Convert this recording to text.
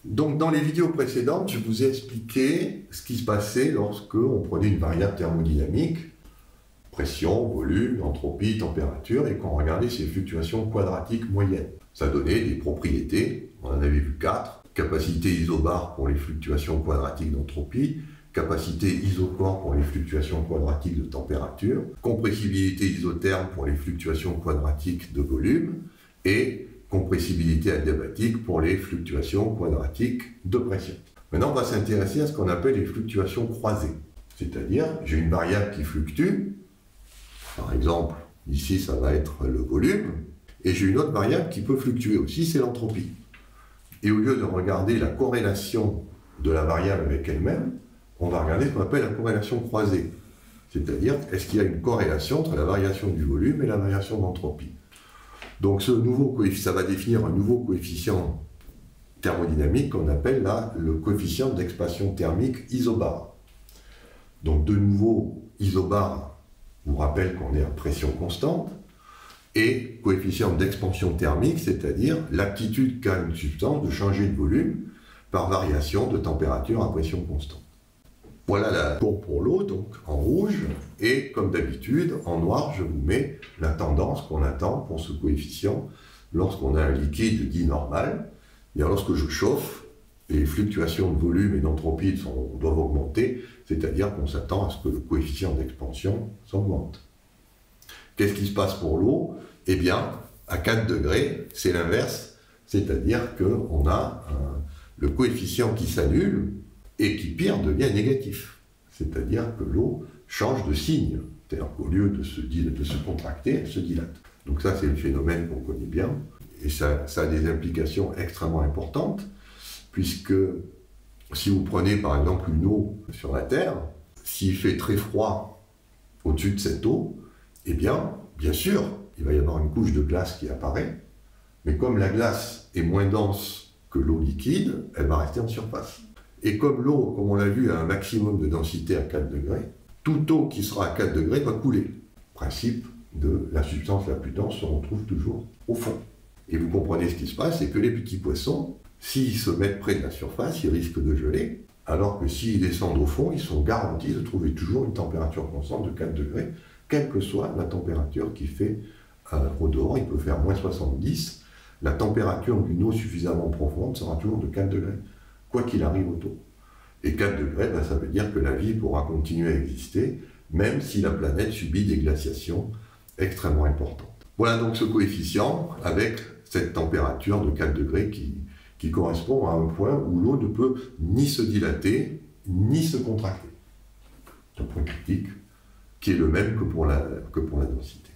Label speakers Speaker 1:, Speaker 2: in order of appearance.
Speaker 1: Donc dans les vidéos précédentes, je vous ai expliqué ce qui se passait lorsque on prenait une variable thermodynamique, pression, volume, entropie, température, et qu'on regardait ces fluctuations quadratiques moyennes. Ça donnait des propriétés, on en avait vu 4, capacité isobare pour les fluctuations quadratiques d'entropie, capacité isochore pour les fluctuations quadratiques de température, compressibilité isotherme pour les fluctuations quadratiques de volume, et compressibilité adiabatique pour les fluctuations quadratiques de pression. Maintenant, on va s'intéresser à ce qu'on appelle les fluctuations croisées. C'est-à-dire, j'ai une variable qui fluctue, par exemple, ici ça va être le volume, et j'ai une autre variable qui peut fluctuer aussi, c'est l'entropie. Et au lieu de regarder la corrélation de la variable avec elle-même, on va regarder ce qu'on appelle la corrélation croisée. C'est-à-dire, est-ce qu'il y a une corrélation entre la variation du volume et la variation d'entropie. Donc ce nouveau coefficient, ça va définir un nouveau coefficient thermodynamique qu'on appelle là le coefficient d'expansion thermique isobare. Donc de nouveau, isobare vous rappelle qu'on est à pression constante, et coefficient d'expansion thermique, c'est-à-dire l'aptitude qu'a une substance de changer de volume par variation de température à pression constante. Voilà la courbe pour l'eau, donc en rouge, et comme d'habitude, en noir, je vous mets la tendance qu'on attend pour ce coefficient lorsqu'on a un liquide dit normal. Et lorsque je chauffe, les fluctuations de volume et d'entropie doivent augmenter, c'est-à-dire qu'on s'attend à ce que le coefficient d'expansion s'augmente. Qu'est-ce qui se passe pour l'eau? Eh bien, à 4 degrés, c'est l'inverse, c'est-à-dire qu'on a le coefficient qui s'annule, et qui, pire, devient négatif. C'est-à-dire que l'eau change de signe. C'est-à-dire qu'au lieu de se contracter, elle se dilate. Donc ça, c'est le phénomène qu'on connaît bien. Et ça a des implications extrêmement importantes, puisque si vous prenez par exemple une eau sur la Terre, s'il fait très froid au-dessus de cette eau, eh bien sûr, il va y avoir une couche de glace qui apparaît, mais comme la glace est moins dense que l'eau liquide, elle va rester en surface. Et comme l'eau, comme on l'a vu, a un maximum de densité à 4 degrés, toute eau qui sera à 4 degrés va couler. Principe de la substance la plus dense se retrouve toujours au fond. Et vous comprenez ce qui se passe, c'est que les petits poissons, s'ils se mettent près de la surface, ils risquent de geler, alors que s'ils descendent au fond, ils sont garantis de trouver toujours une température constante de 4 degrés, quelle que soit la température qu'il fait au dehors. Il peut faire moins 70. La température d'une eau suffisamment profonde sera toujours de 4 degrés. Quoi qu'il arrive autour. Et 4 degrés, ça veut dire que la vie pourra continuer à exister, même si la planète subit des glaciations extrêmement importantes. Voilà donc ce coefficient avec cette température de 4 degrés qui correspond à un point où l'eau ne peut ni se dilater, ni se contracter. C'est un point critique qui est le même que pour la densité.